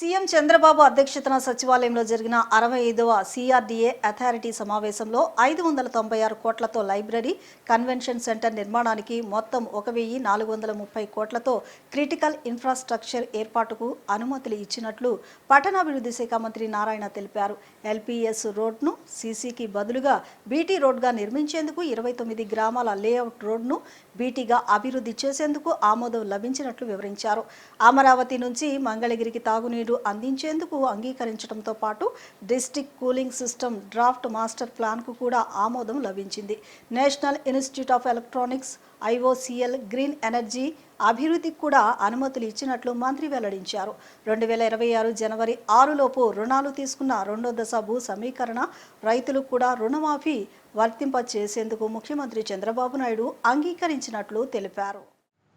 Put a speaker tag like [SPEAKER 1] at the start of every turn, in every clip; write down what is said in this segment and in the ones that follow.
[SPEAKER 1] CM Chandrababu అధ్యక్షతన సచివాలయంలో జరిగిన 65వ సిఆర్డీఏ అథారిటీ సమావేశంలో 596 కోట్లతో లైబ్రరీ కన్వెన్షన్ సెంటర్ నిర్మాణానికి మొత్తం 1430 కోట్లతో క్రిటికల్ ఇన్ఫ్రాస్ట్రక్చర్ ఏర్పాటుకు అనుమతులు ఇచ్చినట్లు పట్టణాభివృద్ధి శాఖ మంత్రి నారాయణ తెలిపారు. ఎల్పీఎస్ రోడ్ను సీసీకి బదులుగా బీటీ రోడ్గా నిర్మించేందుకు 29 గ్రామాల లేఅవుట్ రోడ్ను బీటీగా అభివృద్ధి చేసేందుకు ఆమోదం లభించినట్లు వివరించారు. అమరావతి నుంచి మంగళగిరికి తాగునీరు అందించేందుకు అంగీకరించడంతో పాటు district cooling system draft master ప్లాన్కు కూడా ఆమోదం లభించింది. National institute of electronics IOCL green energy అభివృద్ధికి కూడా అనుమతులు ఇచ్చినట్లు మంత్రి వెల్లడించారు. 2026 జనవరి 6 లోపు రుణాలు తీసుకున్న రెండో దశ భూ సమీకరణ రైతులకు కూడా రుణమాఫీ వర్తింప చేసేందుకు ముఖ్యమంత్రి చంద్రబాబు నాయుడు అంగీకరించినట్లు తెలిపారు.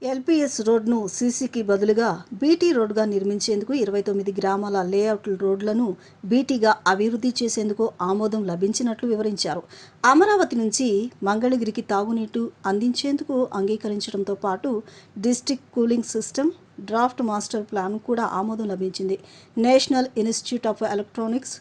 [SPEAKER 1] ఎల్పీఎస్ రోడ్ను సీసీకి బదులుగా బీటీ రోడ్గా నిర్మించేందుకు 29 గ్రామాల లేఅవుట్ రోడ్లను బీటీగా అభివృద్ధి చేసేందుకు ఆమోదం లభించినట్లు వివరించారు. అమరావతి నుంచి మంగళగిరికి తాగునీరు అందించేందుకు అంగీకరించడంతో పాటు district cooling system draft master plan కూడా ఆమోదం లభించింది. National institute of electronics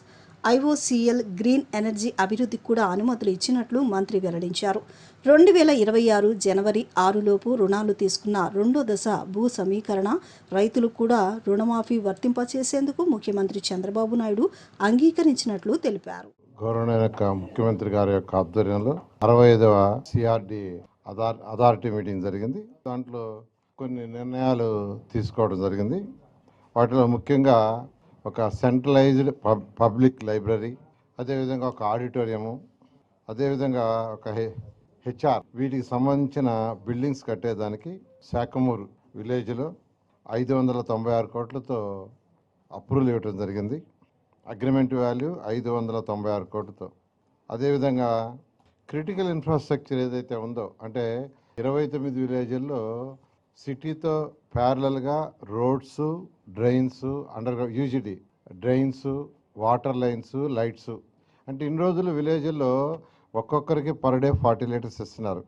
[SPEAKER 1] IOCL green energy అభివృద్ధికి కూడా అనుమతులు ఇచ్చినట్లు మంత్రి వెల్లడించారు. 2026 జనవరి 6 లోపు రుణాలు తీసుకున్న రెండో దశ భూ సమీకరణ రైతులకు కూడా రుణమాఫీ వర్తింపచేసేందుకు ముఖ్యమంత్రి చంద్రబాబు నాయుడు అంగీకరించినట్లు తెలిపారు.
[SPEAKER 2] గౌరవనీయ ముఖ్యమంత్రి గారి యొక్క ఆధ్వర్యంలో 65వ సిఆర్డి అథారిటీ మీటింగ్ జరిగింది. దాంట్లో కొన్ని నిర్ణయాలు తీసుకోవడం జరిగింది. వాటిలో ముఖ్యంగా ఒక సెంట్రలైజ్డ్ పబ్లిక్ లైబ్రరీ, అదేవిధంగా ఒక ఆడిటోరియము, అదేవిధంగా ఒక HR వీటికి సంబంధించిన బిల్డింగ్స్ కట్టేదానికి శాఖమూరు విలేజ్లో 596 కోట్లతో అప్రూవల్ ఇవ్వడం జరిగింది. అగ్రిమెంట్ వాల్యూ 596 కోట్లతో. అదేవిధంగా క్రిటికల్ ఇన్ఫ్రాస్ట్రక్చర్ ఏదైతే ఉందో, అంటే 29 విలేజ్ల్లో సిటీతో ప్యారలల్గా roads, drains, underground UGD drains, water lines, lights, అంటే ఇన్ని రోజులు విలేజ్ల్లో ఒక్కొక్కరికి పర్ డే 40 లీటర్స్ ఇస్తున్నారు.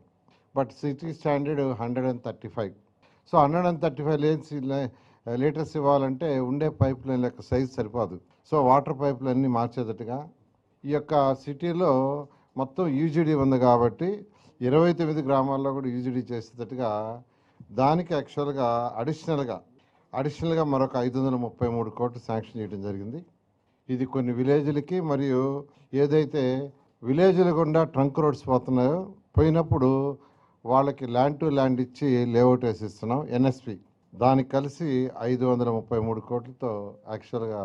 [SPEAKER 2] But city standard 135. So 135 litres ఇవ్వాలంటే ఉండే పైప్ లైన్ యొక్క సైజ్ సరిపోదు. సో వాటర్ పైప్ లైన్ని మార్చేటట్టుగా ఈ యొక్క సిటీలో మొత్తం UGD ఉంది కాబట్టి 29 గ్రామాల్లో కూడా UGD చేసేటట్టుగా దానికి యాక్చువల్గా అడిషనల్గా మరొక 533 కోట్లు శాంక్షన్ చేయడం జరిగింది. ఇది కొన్ని విలేజ్లకి, మరియు ఏదైతే విలేజ్ల గుండా ట్రంక్ రోడ్స్ పోయినప్పుడు వాళ్ళకి ల్యాండ్ టు ల్యాండ్ ఇచ్చి లేఅవుట్ వేసిస్తున్నాం NSP. దానికి కలిసి 533 కోట్లతో యాక్చువల్గా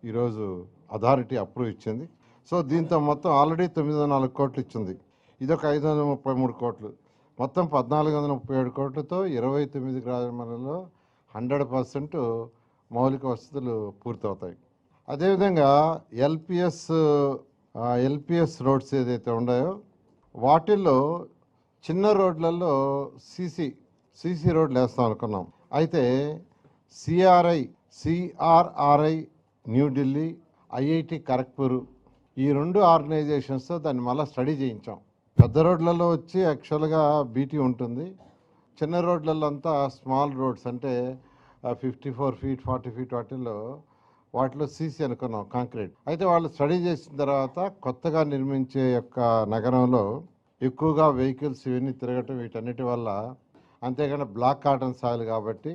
[SPEAKER 2] ఈరోజు అథారిటీ అప్రూవ్ ఇచ్చింది. సో దీంతో మొత్తం ఆల్రెడీ 904 కోట్లు ఇచ్చింది. ఇదొక 533 కోట్లు, మొత్తం 1437 కోట్లతో 29 గ్రామాలలో 100% మౌలిక వసతులు పూర్తవుతాయి. అదేవిధంగా ఎల్పిఎస్ రోడ్స్ ఏదైతే ఉన్నాయో వాటిల్లో చిన్న రోడ్లలో సీసీ రోడ్లు వేస్తాం అనుకున్నాం. అయితే సిఆర్ఆర్ఐ న్యూఢిల్లీ, IIT ఖరగ్పూర్ ఈ 2 ఆర్గనైజేషన్స్తో దాన్ని మళ్ళీ స్టడీ చేయించాం. పెద్ద రోడ్లలో వచ్చి యాక్చువల్గా బీటీ ఉంటుంది. చిన్న రోడ్లలో అంతా స్మాల్ రోడ్స్, అంటే 54 ఫీట్ 40 ఫీట్ వాటిలో సీసీ అనుకున్నాం, కాంక్రీట్. అయితే వాళ్ళు స్టడీ చేసిన తర్వాత కొత్తగా నిర్మించే యొక్క నగరంలో ఎక్కువగా వెహికల్స్ ఇవన్నీ తిరగటం, వీటన్నిటి వల్ల, అంతేకాని బ్లాక్ కాటన్ సాయిల్ కాబట్టి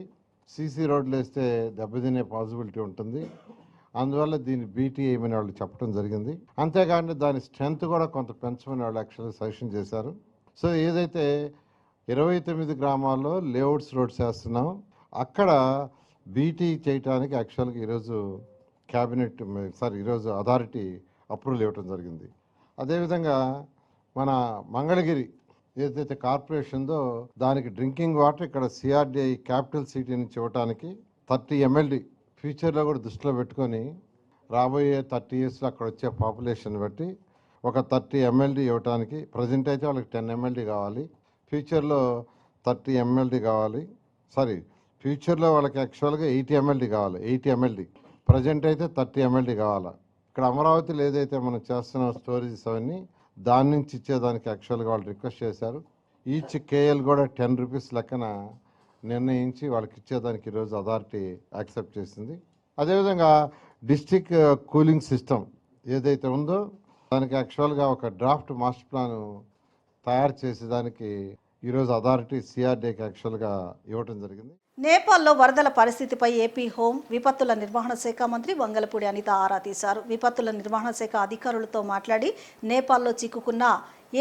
[SPEAKER 2] సీసీ రోడ్లు వేస్తే దెబ్బతినే పాసిబిలిటీ ఉంటుంది. అందువల్ల దీన్ని బీటీ వేయమని వాళ్ళు చెప్పడం జరిగింది. అంతేకాని దాని స్ట్రెంత్ కూడా కొంత పెంచమని వాళ్ళు యాక్చువల్గా సజెషన్ చేశారు. సో ఏదైతే 29 గ్రామాల్లో లేఅవుట్స్ రోడ్స్ వేస్తున్నాం, అక్కడ బీటీ చేయడానికి యాక్చువల్గా ఈరోజు అథారిటీ అప్రూవల్ ఇవ్వడం జరిగింది. అదేవిధంగా మన మంగళగిరి ఏదైతే కార్పొరేషన్దో దానికి డ్రింకింగ్ వాటర్ ఇక్కడ సిఆర్డీఐ క్యాపిటల్ సిటీ నుంచి ఇవ్వడానికి 30 MLD ఫ్యూచర్లో కూడా దృష్టిలో పెట్టుకొని రాబోయే 30 yearsలో అక్కడ వచ్చే పాపులేషన్ బట్టి ఒక 30 MLD ఇవ్వడానికి, ప్రజెంట్ అయితే వాళ్ళకి 10 MLD కావాలి, ఫ్యూచర్లో 30 MLD కావాలి. ఫ్యూచర్లో వాళ్ళకి యాక్చువల్గా 80 MLD కావాలి. 80 MLD ప్రజెంట్ అయితే 30 MLD కావాలి. ఇక్కడ అమరావతిలో ఏదైతే మనం చేస్తున్న స్టోరేజెస్ అవన్నీ దాని నుంచి ఇచ్చేదానికి యాక్చువల్గా వాళ్ళు రిక్వెస్ట్ చేశారు. ఈచ్ KL కూడా 10 రూపీస్ లెక్కన నిర్ణయించి వాళ్ళకి ఇచ్చేదానికి ఈరోజు అథారిటీ యాక్సెప్ట్ చేసింది. అదేవిధంగా డిస్ట్రిక్ట్ కూలింగ్ సిస్టమ్ ఏదైతే ఉందో దానికి యాక్చువల్గా ఒక డ్రాఫ్ట్ మాస్టర్ ప్లాన్ తయారు చేసేదానికి ఈరోజు అథారిటీ సిఆర్డీకి యాక్చువల్గా ఇవ్వటం జరిగింది.
[SPEAKER 1] నేపాల్లో వరదల పరిస్థితిపై ఏపీ హోం విపత్తుల నిర్వహణ శాఖ మంత్రి వంగలపూడి అనిత ఆరా తీశారు. విపత్తుల నిర్వహణ శాఖ అధికారులతో మాట్లాడి నేపాల్లో చిక్కుకున్న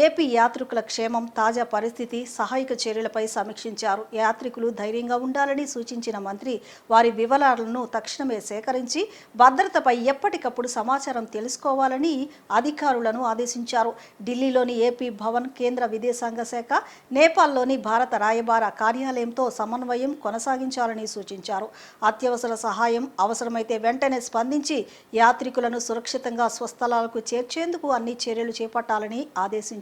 [SPEAKER 1] ఏపీ యాత్రికుల క్షేమం, తాజా పరిస్థితి, సహాయక చర్యలపై సమీక్షించారు. యాత్రికులు ధైర్యంగా ఉండాలని సూచించిన మంత్రి వారి వివరాలను తక్షణమే సేకరించి భద్రతపై ఎప్పటికప్పుడు సమాచారం తెలుసుకోవాలని అధికారులను ఆదేశించారు. ఢిల్లీలోని ఏపీ భవన్, కేంద్ర విదేశాంగ శాఖ, నేపాల్లోని భారత రాయబార కార్యాలయంతో సమన్వయం కొనసాగించాలని సూచించారు. అత్యవసర సహాయం అవసరమైతే వెంటనే స్పందించి యాత్రికులను సురక్షితంగా స్వస్థలాలకు చేర్చేందుకు అన్ని చర్యలు చేపట్టాలని ఆదేశించారు.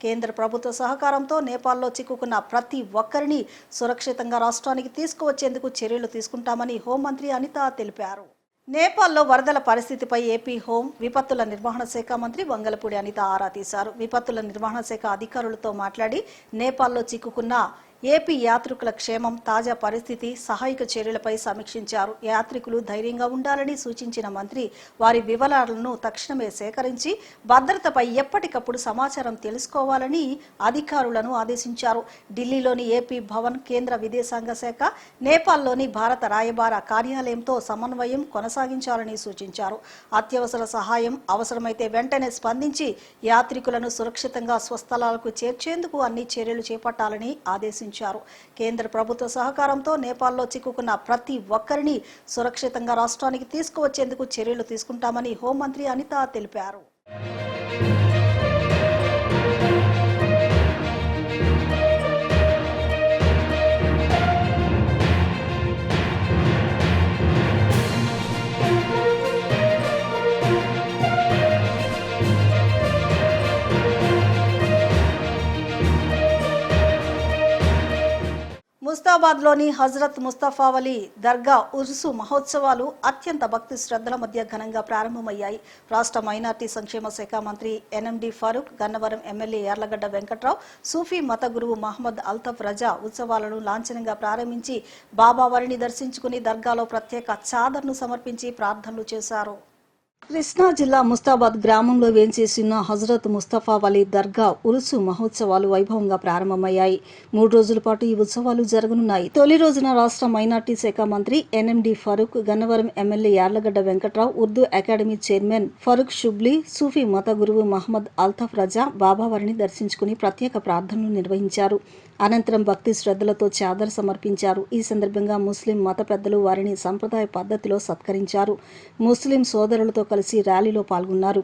[SPEAKER 1] కేంద్ర ప్రభుత్వ సహకారంతో నేపాల్లో చిక్కుకున్న ప్రతి ఒక్కరిని సురక్షితంగా రాష్ట్రానికి తీసుకువచ్చేందుకు చర్యలు తీసుకుంటామని హోంమంత్రి అనిత తెలిపారు. నేపాల్లో వరదల పరిస్థితిపై ఏపీ హోం విపత్తుల నిర్వహణ శాఖ మంత్రి వంగలపూడి అనిత ఆరా తీశారు. విపత్తుల నిర్వహణ శాఖ అధికారులతో మాట్లాడి నేపాల్లో చిక్కుకున్న ఏపీ యాత్రికుల క్షేమం, తాజా పరిస్థితి, సహాయక చర్యలపై సమీక్షించారు. యాత్రికులు ధైర్యంగా ఉండాలని సూచించిన మంత్రి వారి వివరాలను తక్షణమే సేకరించి భద్రతపై ఎప్పటికప్పుడు సమాచారం తెలుసుకోవాలని అధికారులను ఆదేశించారు. ఢిల్లీలోని ఏపీ భవన్, కేంద్ర విదేశాంగ శాఖ, నేపాల్లోని భారత రాయబార కార్యాలయంతో సమన్వయం కొనసాగించాలని సూచించారు. అత్యవసర సహాయం అవసరమైతే వెంటనే స్పందించి యాత్రికులను సురక్షితంగా స్వస్థలాలకు చేర్చేందుకు అన్ని చర్యలు చేపట్టాలని ఆదేశించారు. కేంద్ర ప్రభుత్వ సహకారంతో నేపాల్లో చిక్కుకున్న ప్రతి ఒక్కరిని సురక్షితంగా రాష్ట్రానికి తీసుకువచ్చేందుకు చర్యలు తీసుకుంటామని హోంమంత్రి అనిత తెలిపారు. ముస్తాబాద్లోని హజరత్ ముస్తఫావలి దర్గా ఉర్సు మహోత్సవాలు అత్యంత భక్తి శ్రద్ధల మధ్య ఘనంగా ప్రారంభమయ్యాయి. రాష్ట్ర మైనార్టీ సంక్షేమ శాఖ మంత్రి ఎన్ఎండి ఫరూక్, గన్నవరం ఎమ్మెల్యే యార్లగడ్డ వెంకట్రావు, సూఫీ మత గురువు మహమ్మద్ అల్తఫ్ రజా ఉత్సవాలను లాంఛనంగా ప్రారంభించి బాబావారిని దర్శించుకుని దర్గాలో ప్రత్యేక చాదర్ను సమర్పించి ప్రార్థనలు చేశారు. కృష్ణా జిల్లా ముస్తాబాద్ గ్రామంలో వేంచేసిన హజరత్ ముస్తఫా వలీ దర్గా ఉరుసు మహోత్సవాలు వైభవంగా ప్రారంభమయ్యాయి. 3 రోజుల పాటు ఈ ఉత్సవాలు జరగనున్నాయి. తొలి రోజున రాష్ట్ర మైనార్టీ శాఖ మంత్రి NMD Farooq, Gannavaram MLA Yarlagadda Venkatrao, Urdu academy chairman Farooq Shubli, సూఫీ మత గురువు మహమ్మద్ అల్తఫ్ రజా బాబావారిని దర్శించుకుని ప్రత్యేక ప్రార్థనలు నిర్వహించారు. అనంతరం భక్తి శ్రద్ధలతో చాదర్ సమర్పించారు. ఈ సందర్భంగా ముస్లిం మత పెద్దలు వారిని సంప్రదాయ పద్ధతిలో సత్కరించారు. ముస్లిం సోదరులతో కలిసి ర్యాలీలో పాల్గొన్నారు.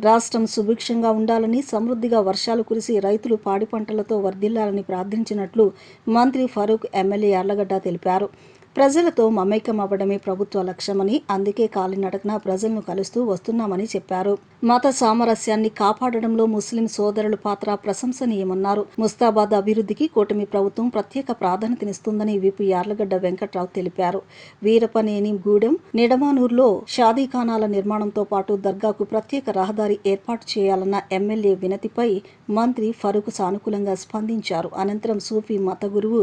[SPEAKER 1] రాష్ట్రం సుభిక్షంగా ఉండాలని, సమృద్ధిగా వర్షాలు కురిసి రైతులు పాడి పంటలతో వర్ధిల్లాలని ప్రార్థించినట్లు మంత్రి ఫరూక్, ఎమ్మెల్యే యార్లగడ్డ తెలిపారు. ప్రజలతో మమైకం అవ్వడమే ప్రభుత్వ లక్ష్యమని, అందుకే కాలినడకన ప్రజలను కలుస్తూ వస్తున్నామని చెప్పారు. మత సామరస్యాన్ని కాపాడడంలో ముస్లిం సోదరుల పాత్ర ప్రశంసనీయమన్నారు. ముస్తాబాద్ అభివృద్ధికి కూటమి ప్రభుత్వం ప్రత్యేక ప్రాధాన్యతనిస్తుందని విపి యార్లగడ్డ వెంకట్రావు తెలిపారు. వీరపనేని గూడెం, నిడమానూరులో షాదీఖానాల నిర్మాణంతో పాటు దర్గాకు ప్రత్యేక రహదారి ఏర్పాటు చేయాలన్న ఎమ్మెల్యే వినతిపై మంత్రి ఫరూక్ సానుకూలంగా స్పందించారు. అనంతరం సూఫీ మత గురువు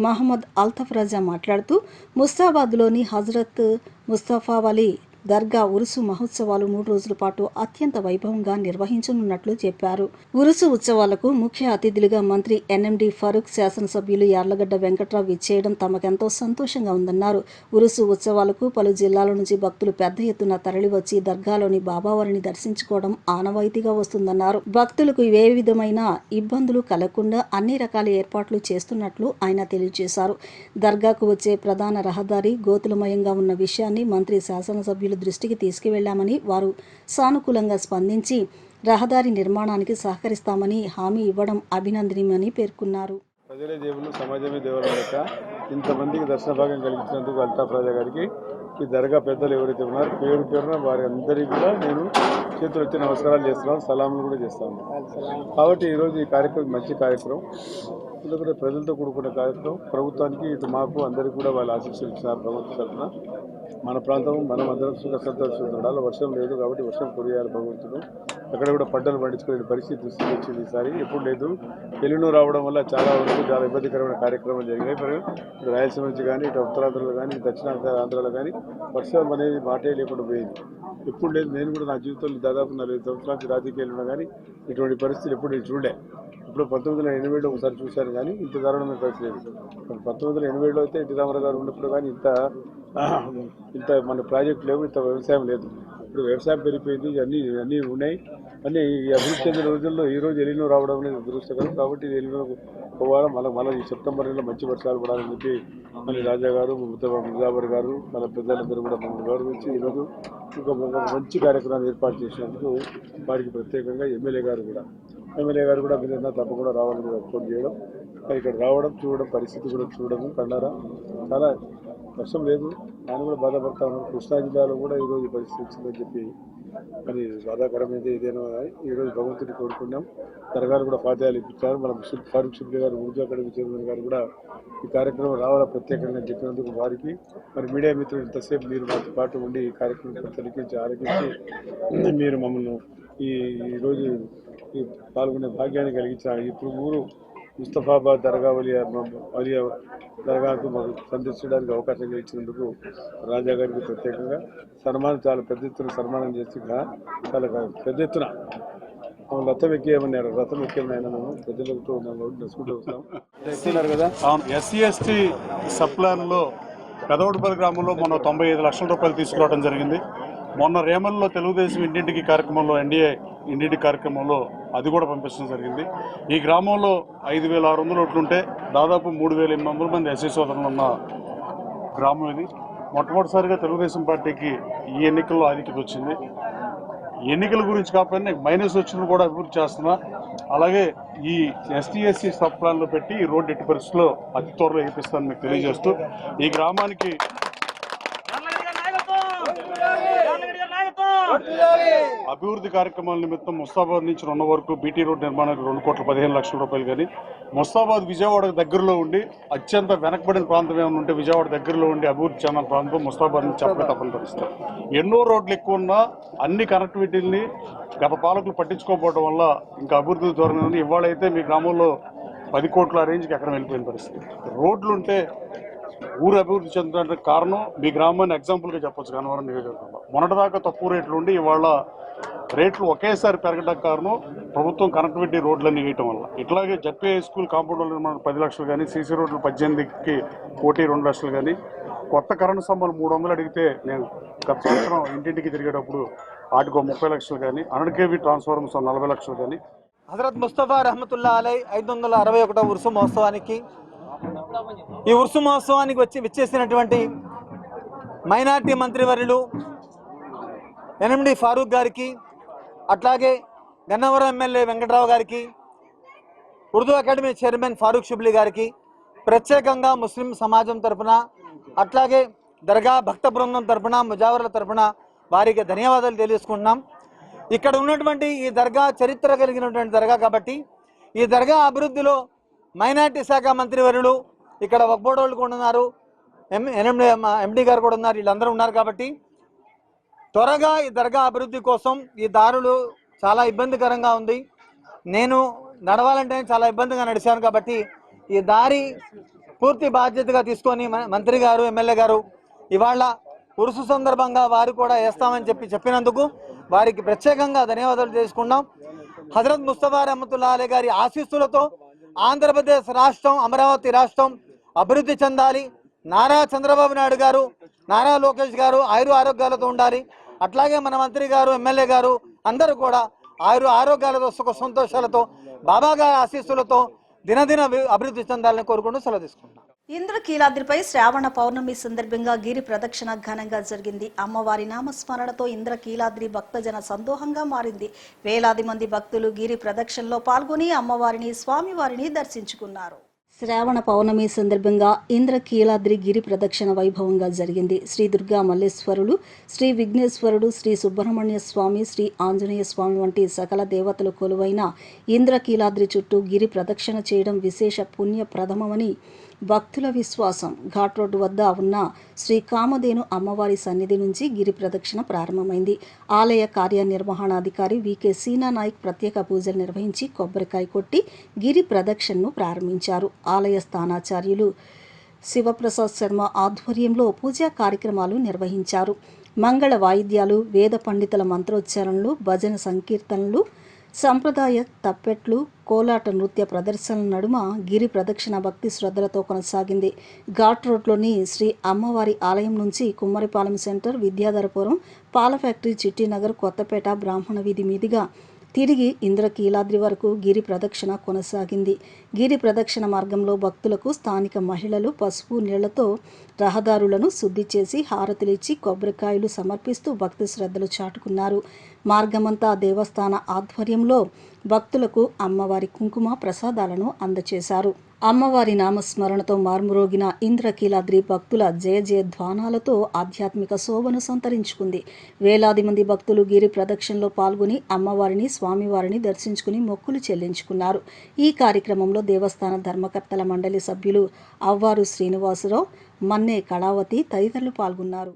[SPEAKER 1] మహమ్మద్ అల్తఫ్ రజా మాట్లాడుతూ ముస్తాబాద్లోని హజరత్ ముస్తఫా వలీ దర్గా ఉరుసు మహోత్సవాలు 3 రోజుల పాటు అత్యంత వైభవంగా నిర్వహించనున్నట్లు చెప్పారు. ఉరుసు ఉత్సవాలకు ముఖ్య అతిథులుగా మంత్రి ఎన్ఎండి ఫరూక్, శాసనసభ్యులు యార్లగడ్డ వెంకట్రావు ఇచ్చేయడం తమకెంతో సంతోషంగా ఉందన్నారు. ఉరుసు ఉత్సవాలకు పలు జిల్లాల నుంచి భక్తులు పెద్ద ఎత్తున తరలివచ్చి దర్గాలోని బాబావారిని దర్శించుకోవడం ఆనవాయితీగా వస్తుందన్నారు. భక్తులకు ఏ విధమైన ఇబ్బందులు కలగకుండా అన్ని రకాల ఏర్పాట్లు చేస్తున్నట్లు ఆయన తెలియజేశారు. దర్గాకు వచ్చే ప్రధాన రహదారి గోతులమయంగా ఉన్న విషయాన్ని మంత్రి, శాసనసభ్యులు దృష్టికి తీసుకువెళ్లామని, వారు సానుకూలంగా స్పందించి రహదారి నిర్మాణానికి సహకరిస్తామని హామీ ఇవ్వడం అభినందనీయమని పేర్కొన్నారు.
[SPEAKER 3] ప్రజలే దేవుళ్ళు, సమాజమే దేవుళ్ళ లెక్క ఇంతమందికి దర్శన భాగం కలిగించినందుకు అల్తాఫ్ రాజా గారికి, ఈ దర్గా పెద్దలు ఎవరైతే ఉన్నారో పేరు పేరున వారి అందరికీ కూడా నేను చేతులు వచ్చి నమస్కారాలు చేస్తున్నాను, సలాములు కూడా చేస్తాను. కాబట్టి ఈరోజు ఈ కార్యక్రమం మంచి కార్యక్రమం, ఎందుకంటే ప్రజలతో కూడుకున్న కార్యక్రమం. ప్రభుత్వానికి, ఇటు మాకు అందరికీ కూడా వాళ్ళు ఆశీస్సులు ఇచ్చినారు ప్రభుత్వం తరఫున. మన ప్రాంతం మనం అందరం సుఖ సంతోషంగా ఉండాలి. వర్షం లేదు కాబట్టి వర్షం కురియాలి భగవంతుడు. అక్కడ కూడా పంటలు పండించుకునే పరిస్థితి దృష్టికి వచ్చింది ఈసారి, ఎప్పుడు లేదు. ఎల్లునూ రావడం వల్ల చాలా వరకు చాలా ఇబ్బందికరమైన కార్యక్రమాలు జరిగాయి. ఇటు రాయలసీమ నుంచి కానీ, ఇటు ఉత్తరాంధ్రలో కానీ, దక్షిణాంధ్రలో కానీ వర్షం అనేది మాటే లేకుండా పోయింది. ఎప్పుడు లేదు. నేను కూడా నా జీవితంలో దాదాపు 40 సంవత్సరాల నుంచి రాజకీయాలు ఉన్నా కానీ ఇటువంటి పరిస్థితులు ఎప్పుడు నేను చూడలే. ఇప్పుడు 1980లో ఒకసారి చూశాను కానీ ఇంత దారుణమైన పరిస్థితి లేదు. 1980లో అయితే ఎన్టీ రామారావు గారు ఉన్నప్పుడు కానీ ఇంత మన ప్రాజెక్టు లేవు, ఇంత వ్యవసాయం లేదు. ఇప్పుడు వ్యవసాయం పెరిగిపోయింది, అన్నీ ఉన్నాయి. అన్నీ ఈ అభివృద్ధి చెందిన రోజుల్లో ఈ రోజు ఎలినో రావడం అనేది దురదృష్టకరం. కాబట్టి ఇది ఎలినో పోవాలా, మళ్ళీ ఈ సెప్టెంబర్ నెలలో మంచి వర్షాలు పడాలని చెప్పి మళ్ళీ రాజా గారు, ముజావర్ గారు, మన పెద్దలందరూ కూడా మమ్మల్ని గౌరవించి ఈరోజు ఒక మంచి కార్యక్రమాన్ని ఏర్పాటు చేసినందుకు వారికి ప్రత్యేకంగా ఎమ్మెల్యే గారు కూడా మీరు తప్పకుండా రావాలని కూడా ఫోన్ చేయడం, ఇక్కడ రావడం, చూడడం, పరిస్థితి కూడా చూడడం కన్నారా. చాలా వర్షం లేదు, ఆయన కూడా బాధపడతా ఉన్నారు. కృష్ణా జిల్లాలో కూడా ఈరోజు పరిస్థితి వచ్చిందని చెప్పి మరి బాధాకరమైతే ఏదైనా ఈరోజు భగవంతుని కోరుకున్నాం. దర్గాలు కూడా ఫాతిహాలు ఇప్పించారు. మన ఫారూక్ షిబ్లీ గారు, ఉర్దూ అకాడమీ చైర్మన్ గారు కూడా ఈ కార్యక్రమం రావాలా ప్రత్యేకంగా చెప్పినందుకు వారికి, మరి మీడియా మిత్రులు ఇంతసేపు మీరు మాతో పాటు ఉండి ఈ కార్యక్రమం తనిఖించి ఆరోగించి మీరు మమ్మల్ని ఈరోజు పాల్గొనే భాగ్యాన్ని కలిగించారు. ఇప్పుడు ఊరు ముస్తఫాబాద్ దర్గా వలియా దర్గాకు మాకు సందర్శించడానికి అవకాశం ఇచ్చినందుకు రాజా గారికి ప్రత్యేకంగా సన్మానం, చాలా పెద్ద ఎత్తున సన్మానం చేసి చాలా పెద్ద ఎత్తున రథం ఎక్కేయమన్నారు. రథం ఎక్కేమైనా మేము ప్రజలతో నడుచుకుంటూ వస్తాం చెప్తున్నారు కదా.
[SPEAKER 4] ఎస్సీ ఎస్టీ సబ్ ప్లాన్లో పెదవడిపల్లి గ్రామంలో మొన్న 95 లక్షల రూపాయలు తీసుకురావడం జరిగింది. మొన్న రేమల్లో తెలుగుదేశం ఇంటింటికి కార్యక్రమంలో, ఎన్డీఏ ఇంటింటి కార్యక్రమంలో అది కూడా పంపించడం జరిగింది. ఈ గ్రామంలో 5,600 ఓట్లుంటే దాదాపు 3,800 మంది ఎస్సీ సోదరులు ఉన్న గ్రామం ఇది. మొట్టమొదటిసారిగా తెలుగుదేశం పార్టీకి ఈ ఎన్నికల్లో ఆధిక్యత వచ్చింది. ఎన్నికల గురించి కాకపోయినా మైనస్ వచ్చిన కూడా అభివృద్ధి చేస్తున్నా. అలాగే ఈ ఎస్టీ సబ్ ప్లాన్లో పెట్టి ఈ రోడ్డు ఎట్టి పరిస్థితుల్లో అతి త్వరలో వేపిస్తానని మీకు తెలియజేస్తూ ఈ గ్రామానికి అభివృద్ధి కార్యక్రమాల నిమిత్తం ముస్తాబాద్ నుంచి ఉన్న వరకు బీటీ రోడ్ నిర్మాణానికి 2,15 లక్షల రూపాయలు కానీ, ముస్తాబాద్ విజయవాడ దగ్గరలో ఉండి అత్యంత వెనకబడిన ప్రాంతం ఏమైనా ఉంటే విజయవాడ దగ్గరలో ఉండి అభివృద్ధి చెందిన ప్రాంతం ముస్తాబాద్ నుంచి చెప్పడం తప్పని పరిస్థితి. ఎన్నో రోడ్లు ఎక్కువ ఉన్నా అన్ని కనెక్టివిటీని గత పాలకులు పట్టించుకోకపోవడం వల్ల ఇంకా అభివృద్ధి ధోరణి ఉంది. ఇవాళైతే మీ గ్రామంలో 10 కోట్ల రేంజ్కి ఎక్కడ వెళ్ళిపోయిన పరిస్థితి. రోడ్లుంటే ఊరు అభివృద్ధి చెందడానికి కారణం మీ గ్రామాన్ని ఎగ్జాంపుల్గా చెప్పొచ్చు. గన్నవరం నియోజకవర్గంలో మొన్నటిదాకా తక్కువ రేట్లు ఉండి ఇవాళ రేట్లు ఒకేసారి పెరగడానికి కారణం ప్రభుత్వం కనెక్టివిటీ రోడ్లన్నీ వేయటం వల్ల. ఇట్లాగే జడ్పీ హై స్కూల్ కాంపౌండ్ నిర్మాణం 10 లక్షలు కానీ, సీసీ రోడ్లు 18కి 2 లక్షలు కానీ, కొత్త కరెంటు స్తంభాలు 300 అడిగితే నేను గత సంవత్సరం ఇంటింటికి తిరిగేటప్పుడు వాటికి 30 లక్షలు కానీ, 100 kV ట్రాన్స్ఫార్మర్స్ 40 లక్షలు కానీ.
[SPEAKER 5] హజరత్ ముస్తఫా రహమతుల్లా అలై 561వ ఉరుసు మహోత్సవానికి, ఈ ఉరుసు మహోత్సవానికి విచ్చేసినటువంటి మైనార్టీ మంత్రివర్యులు ఎన్ఎండి ఫారూక్ గారికి, అట్లాగే గన్నవరం ఎమ్మెల్యే వెంకట్రావు గారికి, ఉర్దూ అకాడమీ చైర్మన్ ఫారూక్ షిబ్లీ గారికి, ప్రత్యేకంగా ముస్లిం సమాజం తరఫున, అట్లాగే దర్గా భక్త బృందం తరఫున, ముజావర్ల తరఫున వారికి ధన్యవాదాలు తెలియజేసుకుంటున్నాం. ఇక్కడ ఉన్నటువంటి ఈ దర్గా చరిత్ర కలిగినటువంటి దర్గా కాబట్టి ఈ దర్గా అభివృద్ధిలో మైనార్టీ శాఖ మంత్రివర్యులు, ఇక్కడ వక్బోర్డు కూడా ఉన్నారు, ఎండి గారు కూడా ఉన్నారు, వీళ్ళందరూ ఉన్నారు. కాబట్టి త్వరగా ఈ దర్గా అభివృద్ధి కోసం, ఈ దారులు చాలా ఇబ్బందికరంగా ఉంది, నేను నడవాలంటే చాలా ఇబ్బందిగా నడిచాను. కాబట్టి ఈ దారి పూర్తి బాధ్యతగా తీసుకొని మంత్రి గారు, ఎమ్మెల్యే గారు ఇవాళ ఉరుసు సందర్భంగా వారు కూడా వేస్తామని చెప్పినందుకు వారికి ప్రత్యేకంగా ధన్యవాదాలు చేసుకున్నాం. హజరత్ ముస్తఫా రహమతుల్లా అలై గారి ఆశీస్సులతో ఆంధ్రప్రదేశ్ రాష్ట్రం, అమరావతి రాష్ట్రం అభివృద్ధి చెందాలి. నారా చంద్రబాబు నాయుడు గారు, నారా లోకేష్ గారు ఆరోగ్యాలతో ఉండాలి. అట్లాగే మన మంత్రి గారు, ఎమ్మెల్యే గారు అందరూ కూడా ఆరోగ్యాలతో, సుఖ సంతోషాలతో, బాబా గారి ఆశీస్సులతో దినదిన అభివృద్ధి చెందాలని కోరుకుంటూ సెలవు తీసుకుంటాం.
[SPEAKER 1] ఇంద్రకీలాద్రిపై శ్రావణ పౌర్ణమి సందర్భంగా గిరి ప్రదక్షిణ ఘనంగా జరిగింది. అమ్మవారి నామస్మరణతో ఇంద్రకీలాద్రి భక్తజన సందోహంగా మారింది. వేలాది మంది భక్తులు గిరి ప్రదక్షిణలో పాల్గొని అమ్మవారిని, స్వామివారిని దర్శించుకున్నారు. శ్రావణ పౌర్ణమి సందర్భంగా ఇంద్రకీలాద్రి గిరి ప్రదక్షిణ వైభవంగా జరిగింది. శ్రీ దుర్గా మల్లేశ్వరులు, శ్రీ విఘ్నేశ్వరుడు, శ్రీ సుబ్రహ్మణ్య స్వామి, శ్రీ ఆంజనేయ స్వామి వంటి సకల దేవతలు కొలువైన ఇంద్రకీలాద్రి చుట్టూ గిరి ప్రదక్షిణ చేయడం విశేష పుణ్యప్రదమని భక్తుల విశ్వాసం. ఘాట్ రోడ్డు వద్ద ఉన్న శ్రీ కామధేను అమ్మవారి సన్నిధి నుంచి గిరి ప్రదక్షిణ ప్రారంభమైంది. ఆలయ కార్యనిర్వహణాధికారి వికే సీనా నాయక్ ప్రత్యేక పూజలు నిర్వహించి కొబ్బరికాయ కొట్టి గిరి ప్రదక్షిణను ప్రారంభించారు. ఆలయ స్థానాచార్యులు శివప్రసాద్ శర్మ ఆధ్వర్యంలో పూజా కార్యక్రమాలు నిర్వహించారు. మంగళ వాయిద్యాలు, వేద పండితుల మంత్రోచ్చారణలు, భజన సంకీర్తనలు, సంప్రదాయ తప్పెట్లు, కోలాట నృత్య ప్రదర్శనల నడుమ గిరి ప్రదక్షిణ భక్తి శ్రద్ధలతో కొనసాగింది. ఘాట్ రోడ్లోని శ్రీ అమ్మవారి ఆలయం నుంచి కుమ్మరిపాలెం సెంటర్, విద్యాధరపురం, పాల ఫ్యాక్టరీ, చిట్టినగర్, కొత్తపేట, బ్రాహ్మణ వీధి మీదుగా తిరిగి ఇంద్రకీలాద్రి వరకు గిరి ప్రదక్షిణ కొనసాగింది. గిరి ప్రదక్షిణ మార్గంలో భక్తులకు స్థానిక మహిళలు పసుపు నీళ్లతో రహదారులను శుద్ధి చేసి హారతులిచ్చి కొబ్బరికాయలు సమర్పిస్తూ భక్తి శ్రద్ధలు చాటుకున్నారు. మార్గమంతా దేవస్థాన ఆధ్వర్యంలో భక్తులకు అమ్మవారి కుంకుమ ప్రసాదాలను అందజేశారు. అమ్మవారి నామస్మరణతో మార్మురోగిన ఇంద్రకీలాద్రి భక్తుల జయ జయధ్వానాలతో ఆధ్యాత్మిక శోభను సంతరించుకుంది. వేలాది మంది భక్తులు గిరి ప్రదక్షిణలో పాల్గొని అమ్మవారిని, స్వామివారిని దర్శించుకుని మొక్కులు చెల్లించుకున్నారు. ఈ కార్యక్రమంలో దేవస్థాన ధర్మకర్తల మండలి సభ్యులు అవ్వారు శ్రీనివాసరావు, మన్నే కళావతి తదితరులు పాల్గొన్నారు.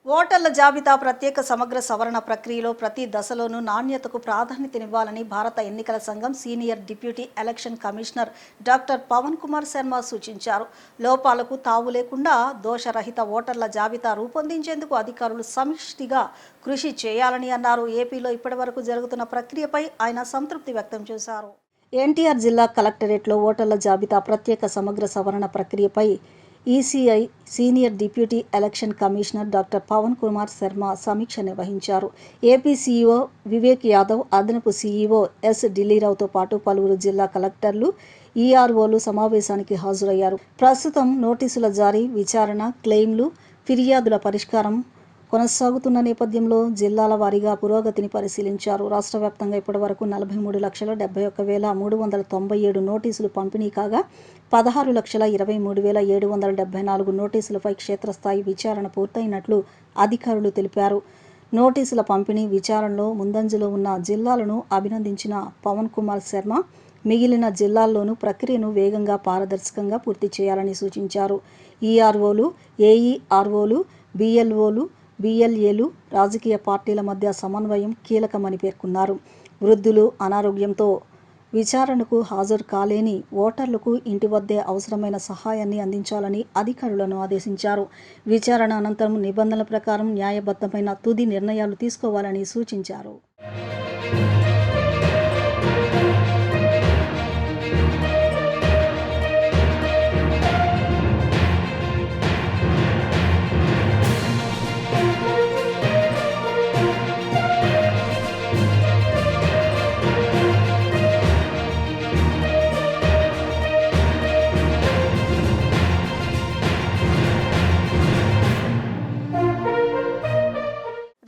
[SPEAKER 1] ఓటర్ల జాబితా ప్రత్యేక సమగ్ర సవరణ ప్రక్రియలో ప్రతి దశలోనూ నాణ్యతకు ప్రాధాన్యతనివ్వాలని భారత ఎన్నికల సంఘం senior deputy election commissioner doctor Pavan Kumar Sharma సూచించారు. లోపాలకు తావు లేకుండా దోషరహిత ఓటర్ల జాబితా రూపొందించేందుకు అధికారులు సమిష్టిగా కృషి చేయాలని అన్నారు. ఏపీలో ఇప్పటివరకు జరుగుతున్న ప్రక్రియపై ఆయన సంతృప్తి వ్యక్తం చేశారు. ఎన్టీఆర్ జిల్లా కలెక్టరేట్లో ఓటర్ల జాబితా ప్రత్యేక సమగ్ర సవరణ ప్రక్రియపై ECI senior deputy election commissioner doctor Pavan Kumar Sharma సమీక్ష నిర్వహించారు. ఏపీ సీఈఓ వివేక్ యాదవ్, అదనపు సీఈఓ ఎస్ ఢిల్లీరావుతో పాటు పలువురు జిల్లా కలెక్టర్లు, ఈఆర్ఓలు సమావేశానికి హాజరయ్యారు. ప్రస్తుతం నోటీసుల జారీ, విచారణ, క్లెయిమ్లు, ఫిర్యాదుల పరిష్కారం కొనసాగుతున్న నేపథ్యంలో జిల్లాల వారీగా పురోగతిని పరిశీలించారు. రాష్ట్ర వ్యాప్తంగా ఇప్పటివరకు 43,71,397 నోటీసులు పంపిణీ కాగా 16,23,774 నోటీసులపై క్షేత్రస్థాయి విచారణ పూర్తయినట్లు అధికారులు తెలిపారు. నోటీసుల పంపిణీ విచారణలో ముందంజలో ఉన్న జిల్లాలను అభినందించిన పవన్ కుమార్ శర్మ మిగిలిన జిల్లాల్లోనూ ప్రక్రియను వేగంగా, పారదర్శకంగా పూర్తి చేయాలని సూచించారు. ఈఆర్ఓలు, ఏఈఆర్ఓలు, బిఎల్ఓలు, బిఎల్ఏలు, రాజకీయ పార్టీల మధ్య సమన్వయం కీలకమని పేర్కొన్నారు. వృద్ధులు, అనారోగ్యంతో విచారణకు హాజరు కాలేని ఓటర్లకు ఇంటి వద్దే అవసరమైన సహాయాన్ని అందించాలని అధికారులను ఆదేశించారు. విచారణ అనంతరం నిబంధనల ప్రకారం న్యాయబద్ధమైన తుది నిర్ణయాలు తీసుకోవాలని సూచించారు.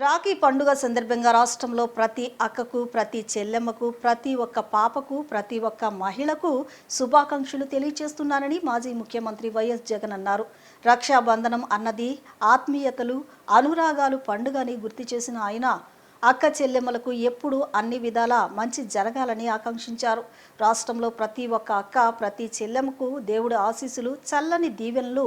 [SPEAKER 1] రాఖీ పండుగ సందర్భంగా రాష్ట్రంలో ప్రతి అక్కకు, ప్రతి చెల్లెమ్మకు, ప్రతి ఒక్క పాపకు, ప్రతి ఒక్క మహిళకు శుభాకాంక్షలు తెలియజేస్తున్నానని మాజీ ముఖ్యమంత్రి వైఎస్ జగన్ అన్నారు. రక్షాబంధనం అన్నది ఆత్మీయతలు, అనురాగాలు పండుగ అని గుర్తు చేసిన ఆయన అక్క చెల్లెమ్మలకు ఎప్పుడూ అన్ని విధాలా మంచి జరగాలని ఆకాంక్షించారు. రాష్ట్రంలో ప్రతి ఒక్క అక్క, ప్రతి చెల్లెమ్మకు దేవుడి ఆశీస్సులు, చల్లని దీవెనలు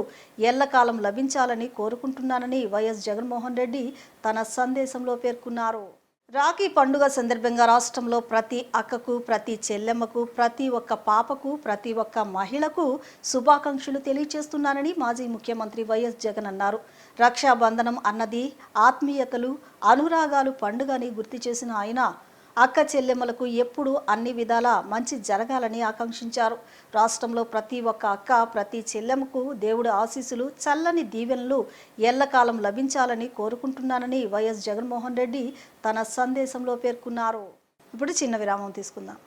[SPEAKER 1] ఎల్లకాలం లభించాలని కోరుకుంటున్నానని వైఎస్ జగన్మోహన్ రెడ్డి తన సందేశంలో పేర్కొన్నారు. రాఖీ పండుగ సందర్భంగా రాష్ట్రంలో ప్రతి అక్కకు, ప్రతి చెల్లెమ్మకు, ప్రతి ఒక్క పాపకు, ప్రతి ఒక్క మహిళకు శుభాకాంక్షలు తెలియజేస్తున్నానని మాజీ ముఖ్యమంత్రి వైఎస్ జగన్ అన్నారు. రక్షాబంధనం అన్నది ఆత్మీయతలు, అనురాగాలు పండుగ అని గుర్తు చేసిన ఆయన అక్క చెల్లెమ్మలకు ఎప్పుడూ అన్ని విధాలా మంచి జరగాలని ఆకాంక్షించారు. రాష్ట్రంలో ప్రతి ఒక్క అక్క, ప్రతి చెల్లెమ్మకు దేవుడి ఆశీస్సులు, చల్లని దీవెనలు ఎల్లకాలం లభించాలని కోరుకుంటున్నానని వైఎస్ జగన్మోహన్ రెడ్డి తన సందేశంలో పేర్కొన్నారు. ఇప్పుడు చిన్న విరామం తీసుకుందాం.